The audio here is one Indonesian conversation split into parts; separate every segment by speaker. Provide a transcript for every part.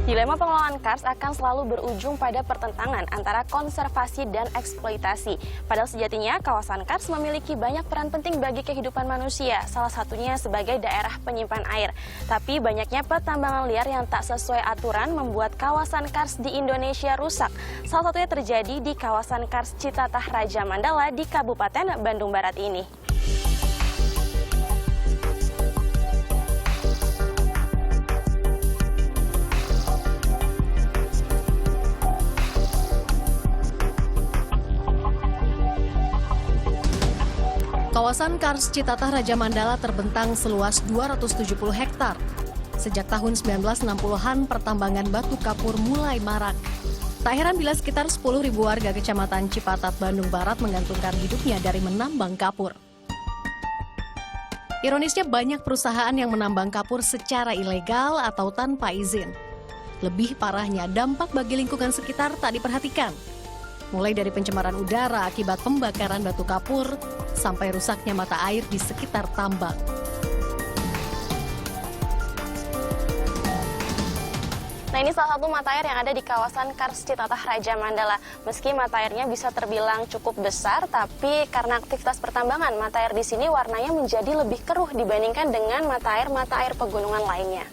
Speaker 1: Dilema pengelolaan kars akan selalu berujung pada pertentangan antara konservasi dan eksploitasi. Padahal sejatinya kawasan kars memiliki banyak peran penting bagi kehidupan manusia, salah satunya sebagai daerah penyimpan air. Tapi banyaknya pertambangan liar yang tak sesuai aturan membuat kawasan kars di Indonesia rusak. Salah satunya terjadi di kawasan kars Citatah Raja Mandala di Kabupaten Bandung Barat ini.
Speaker 2: Kawasan Kars Citatah Raja Mandala terbentang seluas 270 hektar. Sejak tahun 1960-an, pertambangan batu kapur mulai marak. Tak heran bila sekitar 10.000 warga Kecamatan Cipatat, Bandung Barat menggantungkan hidupnya dari menambang kapur. Ironisnya banyak perusahaan yang menambang kapur secara ilegal atau tanpa izin. Lebih parahnya, dampak bagi lingkungan sekitar tak diperhatikan. Mulai dari pencemaran udara akibat pembakaran batu kapur, sampai rusaknya mata air di sekitar tambang.
Speaker 1: Nah, ini salah satu mata air yang ada di kawasan Kars Citatah Raja Mandala. Meski mata airnya bisa terbilang cukup besar, tapi karena aktivitas pertambangan, mata air di sini warnanya menjadi lebih keruh dibandingkan dengan mata air pegunungan lainnya.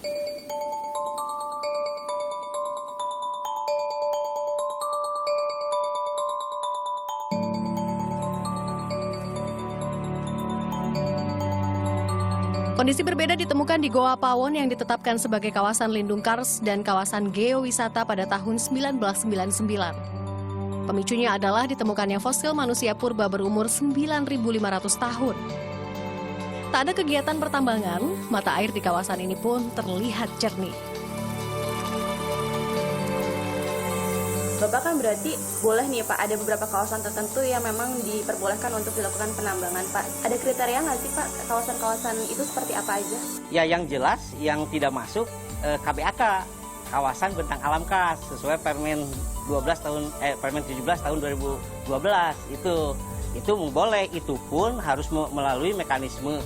Speaker 2: Kondisi berbeda ditemukan di Goa Pawon yang ditetapkan sebagai kawasan lindung kars dan kawasan geowisata pada tahun 1999. Pemicunya adalah ditemukannya fosil manusia purba berumur 9.500 tahun. Tak ada kegiatan pertambangan, mata air di kawasan ini pun terlihat jernih.
Speaker 1: Bapak kan berarti boleh nih Pak, ada beberapa kawasan tertentu yang memang diperbolehkan untuk dilakukan penambangan Pak. Ada kriteria nggak sih Pak, kawasan-kawasan itu seperti apa aja?
Speaker 3: Ya yang jelas yang tidak masuk KBAK, kawasan bentang alam kars, sesuai Permen 17 tahun 2012 itu boleh, itu pun harus melalui mekanisme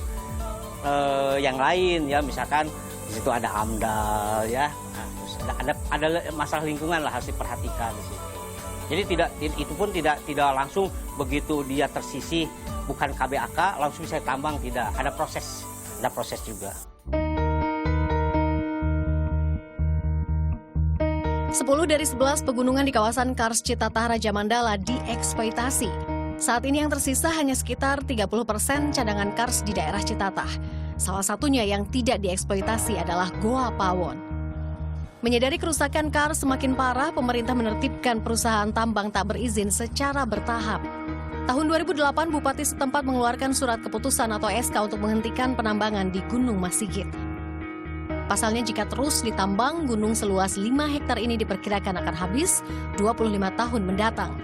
Speaker 3: yang lain ya, misalkan di situ ada AMDAL ya. Ada masalah lingkungan lah harus diperhatikan di situ. Jadi itu pun tidak langsung begitu dia tersisih bukan KBAK langsung bisa tambang, tidak, ada proses juga.
Speaker 2: 10 dari 11 pegunungan di kawasan Kars Citatah Raja Mandala dieksploitasi. Saat ini yang tersisa hanya sekitar 30% cadangan kars di daerah Citatah. Salah satunya yang tidak dieksploitasi adalah Goa Pawon. Menyadari kerusakan kars semakin parah, pemerintah menertibkan perusahaan tambang tak berizin secara bertahap. Tahun 2008, Bupati setempat mengeluarkan surat keputusan atau SK untuk menghentikan penambangan di Gunung Masigit. Pasalnya, jika terus ditambang, gunung seluas 5 hektar ini diperkirakan akan habis 25 tahun mendatang.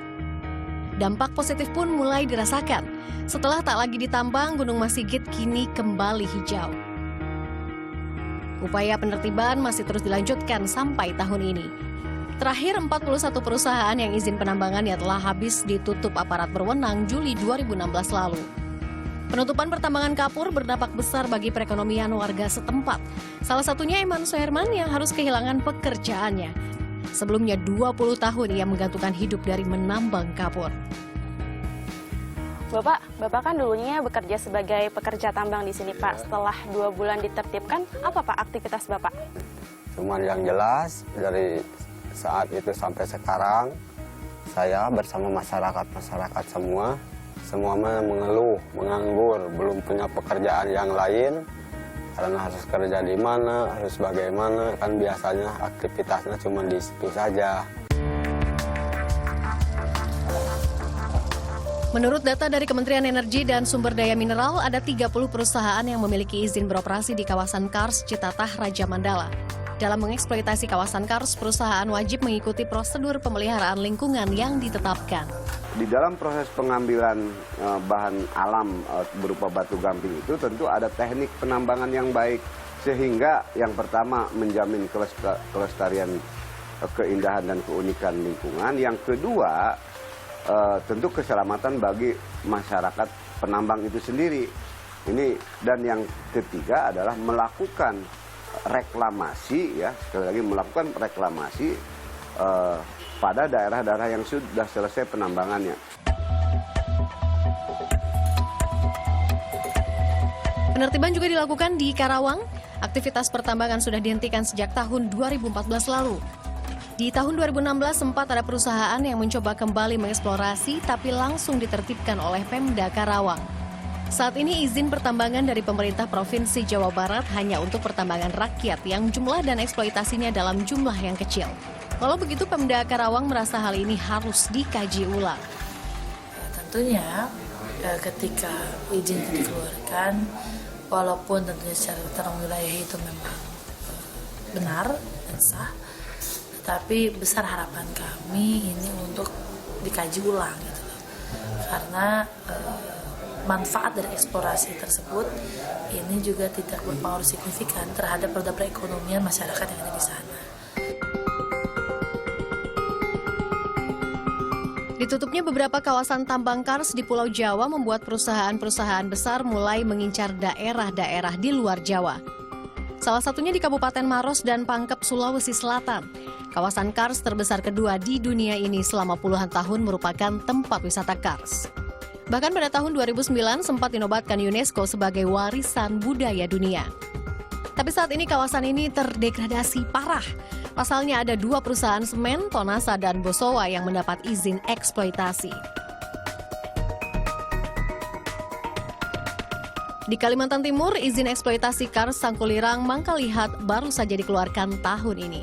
Speaker 2: Dampak positif pun mulai dirasakan. Setelah tak lagi ditambang, Gunung Masigit kini kembali hijau. Upaya penertiban masih terus dilanjutkan sampai tahun ini. Terakhir, 41 perusahaan yang izin penambangannya telah habis ditutup aparat berwenang Juli 2016 lalu. Penutupan pertambangan kapur berdampak besar bagi perekonomian warga setempat. Salah satunya Eman Soherman yang harus kehilangan pekerjaannya. Sebelumnya 20 tahun ia menggantungkan hidup dari menambang kapur.
Speaker 1: Bapak kan dulunya bekerja sebagai pekerja tambang di sini Pak. Setelah 2 bulan ditertibkan, apa Pak aktivitas Bapak?
Speaker 4: Cuman yang jelas dari saat itu sampai sekarang, saya bersama masyarakat semua mengeluh, menganggur, belum punya pekerjaan yang lain. Karena harus kerja di mana, harus bagaimana, kan biasanya aktivitasnya cuma di situ saja.
Speaker 2: Menurut data dari Kementerian Energi dan Sumber Daya Mineral, ada 30 perusahaan yang memiliki izin beroperasi di kawasan Kars Citatah Raja Mandala. Dalam mengeksploitasi kawasan kars, perusahaan wajib mengikuti prosedur pemeliharaan lingkungan yang ditetapkan.
Speaker 5: Di dalam proses pengambilan bahan alam berupa batu gamping itu tentu ada teknik penambangan yang baik. Sehingga yang pertama menjamin kelestarian, keindahan dan keunikan lingkungan. Yang kedua, tentu keselamatan bagi masyarakat penambang itu sendiri. Dan yang ketiga adalah melakukan reklamasi, ya sekali lagi melakukan reklamasi pada daerah-daerah yang sudah selesai penambangannya.
Speaker 2: Penertiban juga dilakukan di Karawang. Aktivitas pertambangan sudah dihentikan sejak tahun 2014 lalu. Di tahun 2016 sempat ada perusahaan yang mencoba kembali mengeksplorasi tapi langsung ditertibkan oleh Pemda Karawang. Saat ini izin pertambangan dari pemerintah Provinsi Jawa Barat hanya untuk pertambangan rakyat yang jumlah dan eksploitasinya dalam jumlah yang kecil. Walau begitu, Pemda Karawang merasa hal ini harus dikaji ulang.
Speaker 6: Tentunya ketika izin dikeluarkan, walaupun tentunya secara terang wilayah itu memang benar dan sah, tetapi besar harapan kami ini untuk dikaji ulang gitu loh. Karena manfaat dari eksplorasi tersebut ini juga tidak berpengaruh signifikan terhadap roda perekonomian masyarakat yang ada di sana.
Speaker 2: Ditutupnya beberapa kawasan tambang kars di Pulau Jawa membuat perusahaan-perusahaan besar mulai mengincar daerah-daerah di luar Jawa. Salah satunya di Kabupaten Maros dan Pangkep, Sulawesi Selatan. Kawasan kars terbesar kedua di dunia ini selama puluhan tahun merupakan tempat wisata kars. Bahkan pada tahun 2009 sempat dinobatkan UNESCO sebagai warisan budaya dunia. Tapi saat ini kawasan ini terdegradasi parah. Pasalnya ada 2 perusahaan semen, Tonasa dan Bosowa yang mendapat izin eksploitasi. Di Kalimantan Timur, izin eksploitasi kars Sangkulirang Mangkalihat baru saja dikeluarkan tahun ini.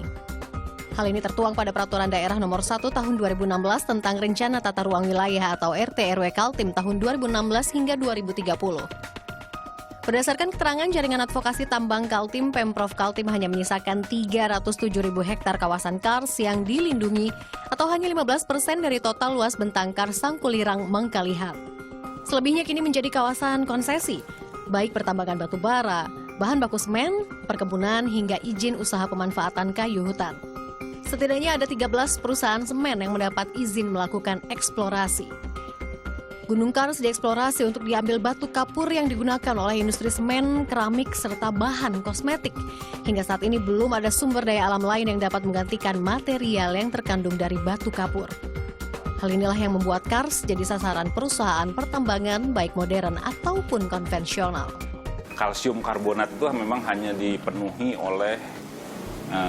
Speaker 2: Hal ini tertuang pada Peraturan Daerah Nomor 1 Tahun 2016 tentang Rencana Tata Ruang Wilayah atau RT/RW Kaltim tahun 2016 hingga 2030. Berdasarkan keterangan Jaringan Advokasi Tambang Kaltim, Pemprov Kaltim hanya menyisakan 307.000 hektar kawasan kars yang dilindungi atau hanya 15% dari total luas bentang kars Sangkulirang Mangkalihat. Selebihnya kini menjadi kawasan konsesi, baik pertambangan batu bara, bahan baku semen, perkebunan hingga izin usaha pemanfaatan kayu hutan. Setidaknya ada 13 perusahaan semen yang mendapat izin melakukan eksplorasi. Gunung Kars dieksplorasi untuk diambil batu kapur yang digunakan oleh industri semen, keramik, serta bahan kosmetik. Hingga saat ini belum ada sumber daya alam lain yang dapat menggantikan material yang terkandung dari batu kapur. Hal inilah yang membuat Kars jadi sasaran perusahaan pertambangan baik modern ataupun konvensional.
Speaker 7: Kalsium karbonat itu memang hanya dipenuhi oleh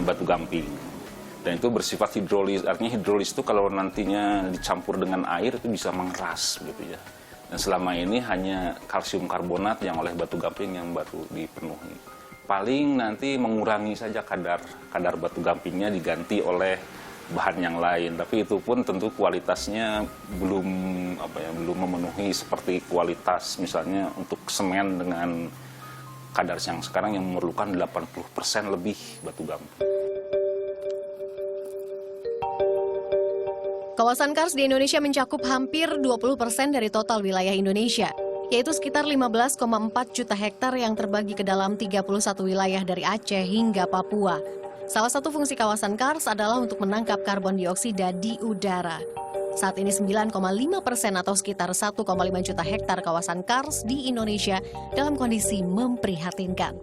Speaker 7: batu gamping. Dan itu bersifat hidrolis, artinya hidrolis itu kalau nantinya dicampur dengan air itu bisa mengeras gitu ya. Dan selama ini hanya kalsium karbonat yang oleh batu gamping yang baru dipenuhi. Paling nanti mengurangi saja kadar batu gampingnya diganti oleh bahan yang lain, tapi itu pun tentu kualitasnya belum memenuhi seperti kualitas misalnya untuk semen dengan kadar yang sekarang yang memerlukan 80% lebih batu gamping.
Speaker 2: Kawasan kars di Indonesia mencakup hampir 20% dari total wilayah Indonesia, yaitu sekitar 15,4 juta hektar yang terbagi ke dalam 31 wilayah dari Aceh hingga Papua. Salah satu fungsi kawasan kars adalah untuk menangkap karbon dioksida di udara. Saat ini 9,5% atau sekitar 1,5 juta hektar kawasan kars di Indonesia dalam kondisi memprihatinkan.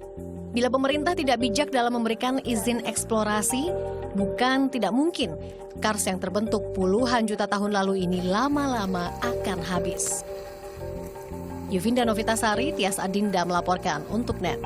Speaker 2: Bila pemerintah tidak bijak dalam memberikan izin eksplorasi, bukan tidak mungkin kars yang terbentuk puluhan juta tahun lalu ini lama-lama akan habis. Yuvinda Novitasari, Tias Adinda melaporkan untuk NET.